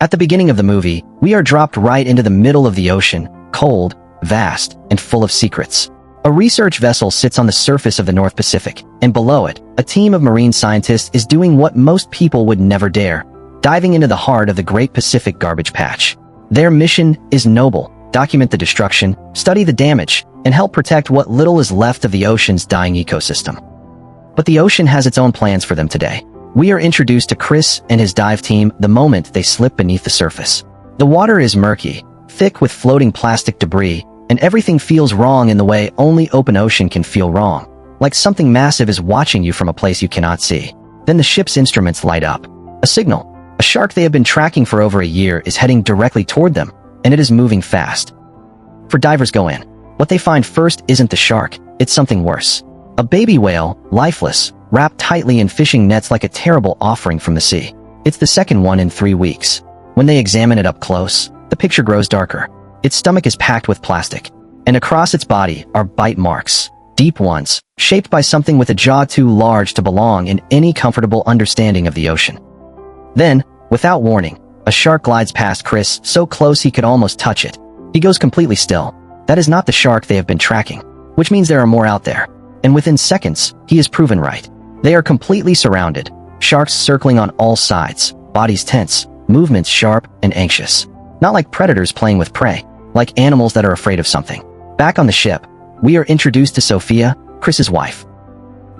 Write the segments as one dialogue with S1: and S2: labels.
S1: At the beginning of the movie, we are dropped right into the middle of the ocean, cold, vast, and full of secrets. A research vessel sits on the surface of the North Pacific, and below it, a team of marine scientists is doing what most people would never dare, diving into the heart of the Great Pacific Garbage Patch. Their mission is noble: document the destruction, study the damage, and help protect what little is left of the ocean's dying ecosystem. But the ocean has its own plans for them today. We are introduced to Chris and his dive team the moment they slip beneath the surface. The water is murky, thick with floating plastic debris, and everything feels wrong in the way only open ocean can feel wrong, like something massive is watching you from a place you cannot see. Then the ship's instruments light up. A signal. A shark they have been tracking for over a year is heading directly toward them, and it is moving fast. For divers go in. What they find first isn't the shark, it's something worse. A baby whale, lifeless, wrapped tightly in fishing nets like a terrible offering from the sea. It's the second one in 3 weeks. When they examine it up close, the picture grows darker. Its stomach is packed with plastic, and across its body are bite marks, deep ones, shaped by something with a jaw too large to belong in any comfortable understanding of the ocean. Then, without warning, a shark glides past Chris so close he could almost touch it. He goes completely still. That is not the shark they have been tracking, which means there are more out there. And within seconds, he is proven right. They are completely surrounded, sharks circling on all sides, bodies tense, movements sharp and anxious. Not like predators playing with prey, like animals that are afraid of something. Back on the ship, we are introduced to Sophia, Chris's wife.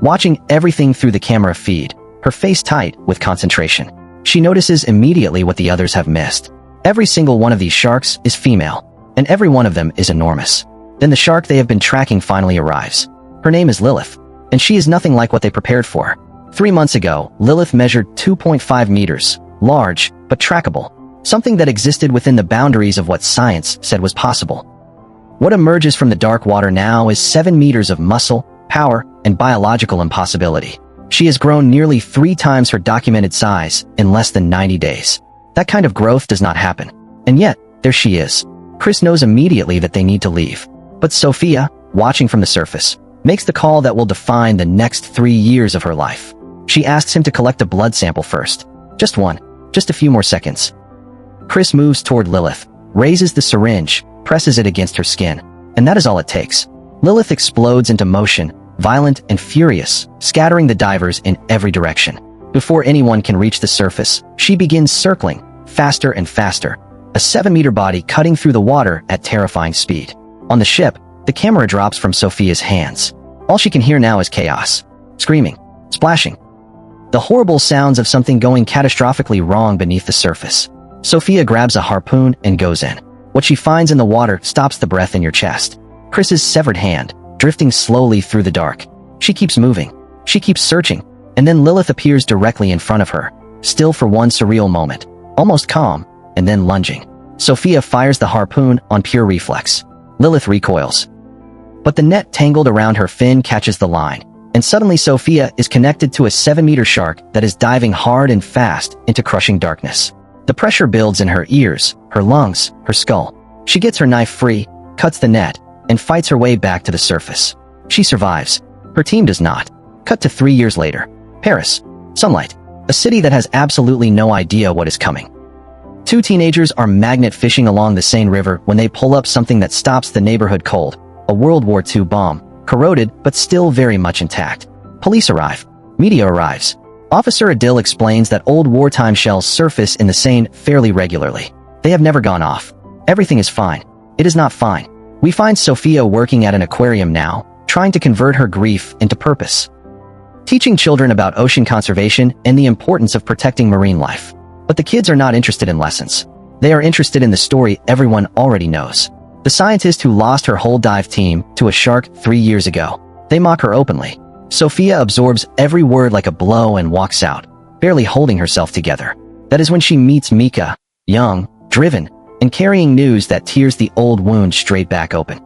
S1: Watching everything through the camera feed, her face tight with concentration. She notices immediately what the others have missed. Every single one of these sharks is female, and every one of them is enormous. Then the shark they have been tracking finally arrives. Her name is Lilith, and she is nothing like what they prepared for. 3 months ago, Lilith measured 2.5 meters, large, but trackable. Something that existed within the boundaries of what science said was possible. What emerges from the dark water now is 7 meters of muscle, power, and biological impossibility. She has grown nearly 3 times her documented size in less than 90 days. That kind of growth does not happen. And yet, there she is. Chris knows immediately that they need to leave. But Sophia, watching from the surface, makes the call that will define the next 3 years of her life. She asks him to collect a blood sample first. Just one. Just a few more seconds. Chris moves toward Lilith, raises the syringe, presses it against her skin, and that is all it takes. Lilith explodes into motion, violent and furious, scattering the divers in every direction. Before anyone can reach the surface, she begins circling, faster and faster, a 7-meter body cutting through the water at terrifying speed. On the ship, the camera drops from Sophia's hands. All she can hear now is chaos. Screaming, splashing. The horrible sounds of something going catastrophically wrong beneath the surface. Sophia grabs a harpoon and goes in. What she finds in the water stops the breath in your chest. Chris's severed hand, drifting slowly through the dark. She keeps moving. She keeps searching. And then Lilith appears directly in front of her, still for one surreal moment, almost calm, and then lunging. Sophia fires the harpoon on pure reflex. Lilith recoils. But the net tangled around her fin catches the line, and suddenly Sophia is connected to a 7-meter shark that is diving hard and fast into crushing darkness. The pressure builds in her ears, her lungs, her skull. She gets her knife free, cuts the net, and fights her way back to the surface. She survives. Her team does not. Cut to 3 years later. Paris. Sunlight. A city that has absolutely no idea what is coming. 2 teenagers are magnet fishing along the Seine River when they pull up something that stops the neighborhood cold. A World War II bomb, corroded but still very much intact. Police arrive. Media arrives. Officer Adil explains that old wartime shells surface in the Seine fairly regularly. They have never gone off. Everything is fine. It is not fine. We find Sophia working at an aquarium now, trying to convert her grief into purpose. Teaching children about ocean conservation and the importance of protecting marine life. But the kids are not interested in lessons. They are interested in the story everyone already knows. The scientist who lost her whole dive team to a shark 3 years ago. They mock her openly. Sophia absorbs every word like a blow and walks out, barely holding herself together. That is when she meets Mika, young, driven, and carrying news that tears the old wound straight back open.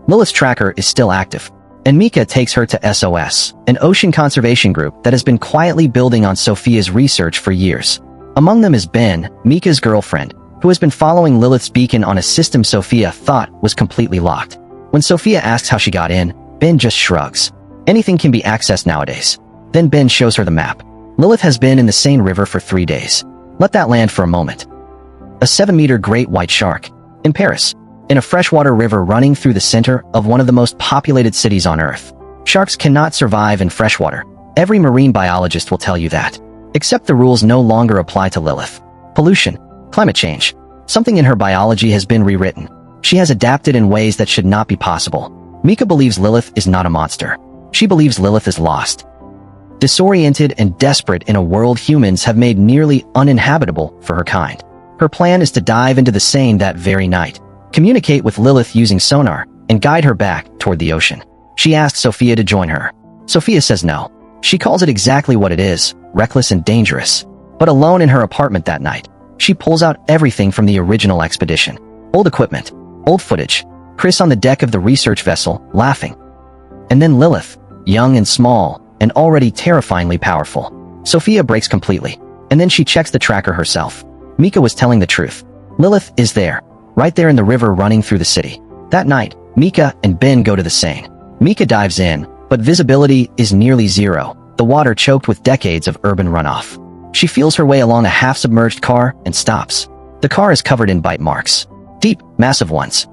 S1: Lilith's tracker is still active, and Mika takes her to SOS, an ocean conservation group that has been quietly building on Sophia's research for years. Among them is Ben, Mika's girlfriend, who has been following Lilith's beacon on a system Sophia thought was completely locked. When Sophia asks how she got in, Ben just shrugs. Anything can be accessed nowadays. Then Ben shows her the map. Lilith has been in the Seine River for 3 days. Let that land for a moment. a 7-meter great white shark. In Paris, in a freshwater river running through the center of one of the most populated cities on Earth. Sharks cannot survive in freshwater. Every marine biologist will tell you that. Except the rules no longer apply to Lilith. Pollution, climate change. Something in her biology has been rewritten. She has adapted in ways that should not be possible. Mika believes Lilith is not a monster. She believes Lilith is lost. Disoriented and desperate in a world humans have made nearly uninhabitable for her kind. Her plan is to dive into the Seine that very night, communicate with Lilith using sonar, and guide her back toward the ocean. She asks Sophia to join her. Sophia says no. She calls it exactly what it is, reckless and dangerous. But alone in her apartment that night, she pulls out everything from the original expedition. Old equipment, old footage, Chris on the deck of the research vessel, laughing. And then Lilith, young and small, and already terrifyingly powerful. Sophia breaks completely, and then she checks the tracker herself. Mika was telling the truth. Lilith is there, right there in the river running through the city. That night, Mika and Ben go to the Seine. Mika dives in, but visibility is nearly zero, the water choked with decades of urban runoff. She feels her way along a half-submerged car and stops. The car is covered in bite marks. Deep, massive ones.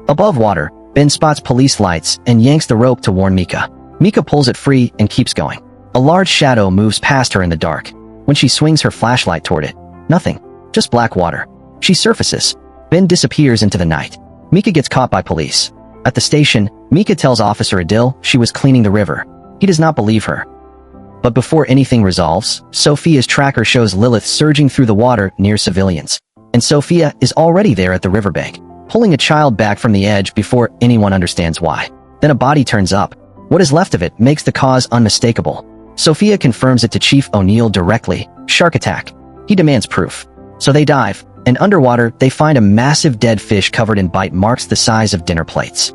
S1: Above water, Ben spots police lights and yanks the rope to warn Mika. Mika pulls it free and keeps going. A large shadow moves past her in the dark. When she swings her flashlight toward it, nothing, just black water. She surfaces. Ben disappears into the night. Mika gets caught by police. At the station, Mika tells Officer Adil she was cleaning the river. He does not believe her. But before anything resolves, Sophia's tracker shows Lilith surging through the water near civilians. And Sophia is already there at the riverbank, pulling a child back from the edge before anyone understands why. Then a body turns up. What is left of it makes the cause unmistakable. Sophia confirms it to Chief O'Neill directly. Shark attack. He demands proof. So they dive, and underwater they find a massive dead fish covered in bite marks the size of dinner plates.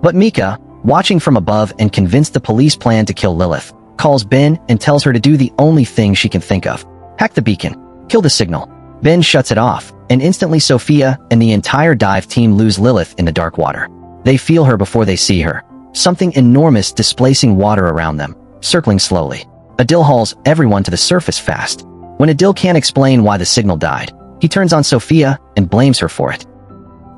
S1: But Mika, watching from above and convinced the police plan to kill Lilith, calls Ben and tells her to do the only thing she can think of. Hack the beacon. Kill the signal. Ben shuts it off, and instantly Sophia and the entire dive team lose Lilith in the dark water. They feel her before they see her. Something enormous displacing water around them, circling slowly. Adil hauls everyone to the surface fast. When Adil can't explain why the signal died, he turns on Sophia and blames her for it.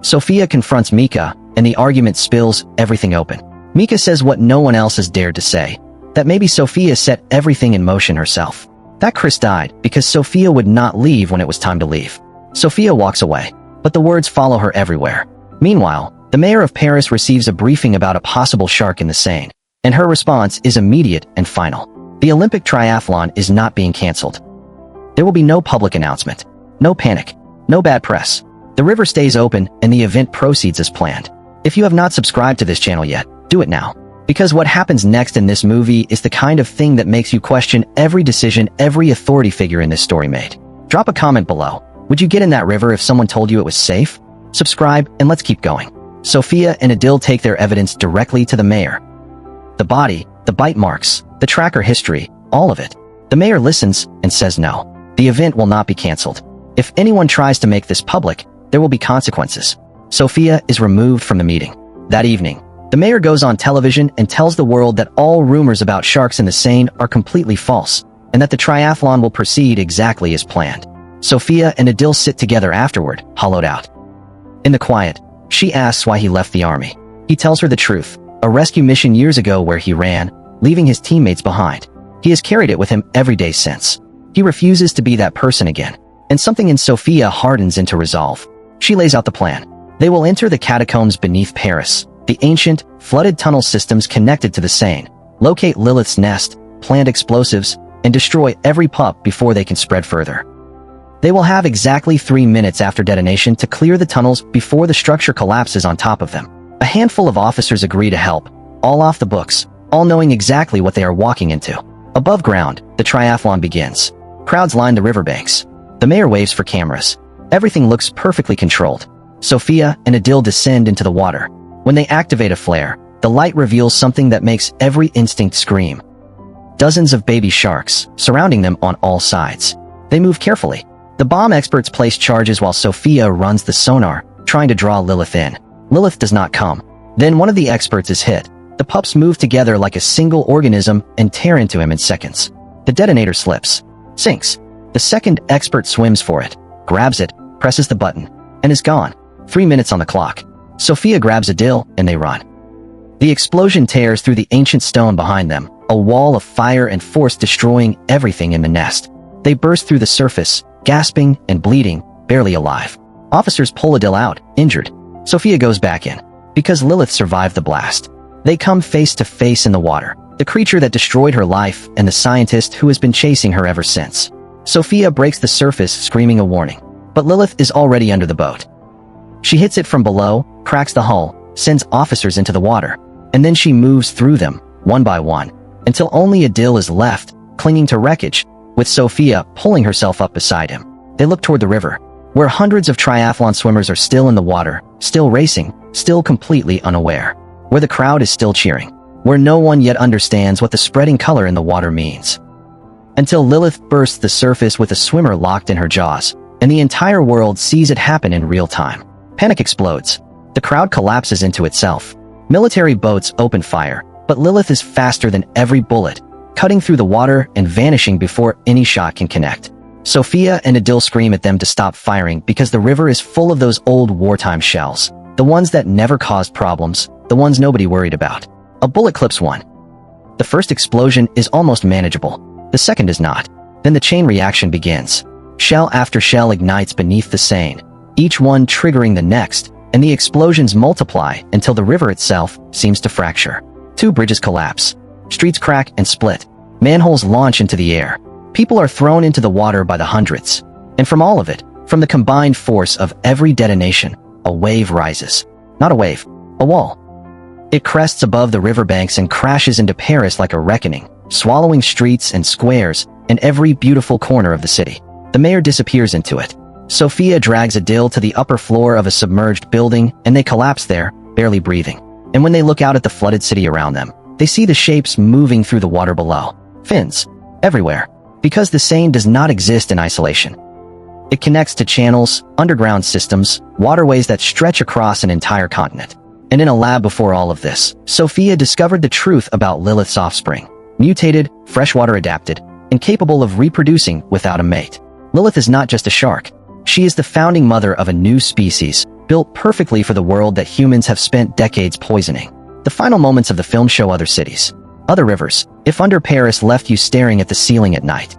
S1: Sophia confronts Mika, and the argument spills everything open. Mika says what no one else has dared to say, that maybe Sophia set everything in motion herself. That Chris died because Sophia would not leave when it was time to leave. Sophia walks away, but the words follow her everywhere. Meanwhile, the mayor of Paris receives a briefing about a possible shark in the Seine, and her response is immediate and final. The Olympic triathlon is not being cancelled. There will be no public announcement, no panic, no bad press. The river stays open and the event proceeds as planned. If you have not subscribed to this channel yet, do it now. Because what happens next in this movie is the kind of thing that makes you question every decision every authority figure in this story made. Drop a comment below. Would you get in that river if someone told you it was safe? Subscribe and let's keep going. Sophia and Adil take their evidence directly to the mayor. The body, the bite marks, the tracker history, all of it. The mayor listens and says no. The event will not be cancelled. If anyone tries to make this public, there will be consequences. Sophia is removed from the meeting. That evening, the mayor goes on television and tells the world that all rumors about sharks in the Seine are completely false, and that the triathlon will proceed exactly as planned. Sophia and Adil sit together afterward, hollowed out. In the quiet, she asks why he left the army. He tells her the truth, a rescue mission years ago where he ran, leaving his teammates behind. He has carried it with him every day since. He refuses to be that person again, and something in Sophia hardens into resolve. She lays out the plan. They will enter the catacombs beneath Paris, the ancient, flooded tunnel systems connected to the Seine, locate Lilith's nest, plant explosives, and destroy every pup before they can spread further. They will have exactly 3 minutes after detonation to clear the tunnels before the structure collapses on top of them. A handful of officers agree to help, all off the books, all knowing exactly what they are walking into. Above ground, the triathlon begins. Crowds line the riverbanks. The mayor waves for cameras. Everything looks perfectly controlled. Sophia and Adil descend into the water. When they activate a flare, the light reveals something that makes every instinct scream. Dozens of baby sharks, surrounding them on all sides. They move carefully. The bomb experts place charges while Sophia runs the sonar, trying to draw Lilith in. Lilith does not come. Then one of the experts is hit. The pups move together like a single organism and tear into him in seconds. The detonator slips, sinks. The second expert swims for it, grabs it, presses the button, and is gone. 3 minutes on the clock. Sophia grabs Adil, and they run. The explosion tears through the ancient stone behind them, a wall of fire and force destroying everything in the nest. They burst through the surface, gasping and bleeding, barely alive. Officers pull Adil out, injured. Sophia goes back in, because Lilith survived the blast. They come face to face in the water, the creature that destroyed her life and the scientist who has been chasing her ever since. Sophia breaks the surface, screaming a warning, but Lilith is already under the boat. She hits it from below, cracks the hull, sends officers into the water, and then she moves through them, one by one, until only Adil is left, clinging to wreckage, with Sophia pulling herself up beside him. They look toward the river, where hundreds of triathlon swimmers are still in the water, still racing, still completely unaware, where the crowd is still cheering, where no one yet understands what the spreading color in the water means. Until Lilith bursts the surface with a swimmer locked in her jaws, and the entire world sees it happen in real time. Panic explodes. The crowd collapses into itself. Military boats open fire, but Lilith is faster than every bullet, cutting through the water and vanishing before any shot can connect. Sophia and Adil scream at them to stop firing because the river is full of those old wartime shells, the ones that never caused problems, the ones nobody worried about. A bullet clips one. The first explosion is almost manageable. The second is not. Then the chain reaction begins. Shell after shell ignites beneath the Seine, each one triggering the next, and the explosions multiply until the river itself seems to fracture. 2 bridges collapse. Streets crack and split. Manholes launch into the air. People are thrown into the water by the hundreds. And from all of it, from the combined force of every detonation, a wave rises. Not a wave, a wall. It crests above the riverbanks and crashes into Paris like a reckoning, swallowing streets and squares and every beautiful corner of the city. The mayor disappears into it. Sophia drags Adil to the upper floor of a submerged building, and they collapse there, barely breathing. And when they look out at the flooded city around them, they see the shapes moving through the water below. Fins. Everywhere. Because the Seine does not exist in isolation. It connects to channels, underground systems, waterways that stretch across an entire continent. And in a lab before all of this, Sophia discovered the truth about Lilith's offspring. Mutated, freshwater adapted, and capable of reproducing without a mate. Lilith is not just a shark. She is the founding mother of a new species, built perfectly for the world that humans have spent decades poisoning. The final moments of the film show other cities, other rivers. If Under Paris left you staring at the ceiling at night,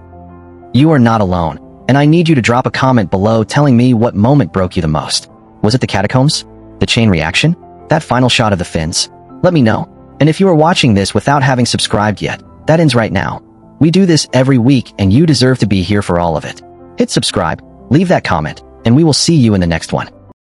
S1: you are not alone, and I need you to drop a comment below telling me what moment broke you the most. Was it the catacombs? The chain reaction? That final shot of the fins? Let me know. And if you are watching this without having subscribed yet, that ends right now. We do this every week, and you deserve to be here for all of it. Hit subscribe, leave that comment, and we will see you in the next one.